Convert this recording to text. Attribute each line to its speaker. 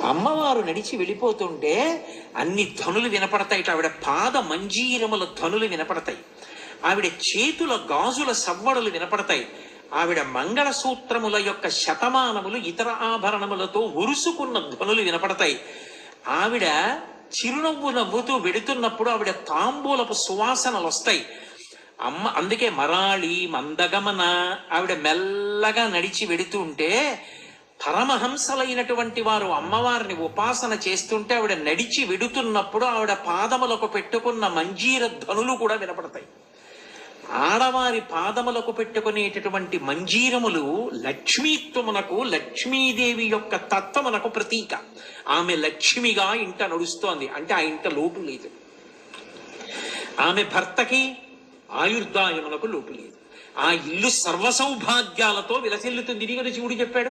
Speaker 1: అమ్మవారు నడిచి వెళ్ళిపోతుంటే అన్ని ధ్వనులు వినపడతాయి. ఆవిడ పాద మంజీరముల ధ్వనులు వినపడతాయి. ఆవిడ చేతుల గాజుల సవ్వడులు వినపడతాయి. ఆవిడ మంగళసూత్రముల యొక్క శతమానములు ఇతర ఆభరణములతో ఉరుసుకున్న ధ్వనులు వినపడతాయి. ఆవిడ చిరునవ్వు నవ్వుతూ వెడుతున్నప్పుడు ఆవిడ తాంబూలపు సువాసనలు వస్తాయి. అందుకే మరాళి మందగమన. ఆవిడ మెల్లగా నడిచి వెడుతూ ఉంటే పరమహంసలైనటువంటి వారు అమ్మవారిని ఉపాసన చేస్తుంటే ఆవిడ నడిచి వెడుతున్నప్పుడు ఆవిడ పాదములకు పెట్టుకున్న మంజీర ధ్వనులు కూడా వినపడతాయి. ఆడవారి పాదములకు పెట్టుకునేటటువంటి మంజీరములు లక్ష్మీత్వమునకు, లక్ష్మీదేవి యొక్క తత్వమునకు ప్రతీక. ఆమె లక్ష్మిగా ఇంట నడుస్తోంది అంటే ఆ ఇంట లోటు లేదు. ఆమె భర్తకి ఆయుర్దాయమునకు లోటు లేదు. ఆ ఇల్లు సర్వసౌభాగ్యాలతో విలసిల్లుతుంది. ఇది కదా శివుడు చెప్పాడు.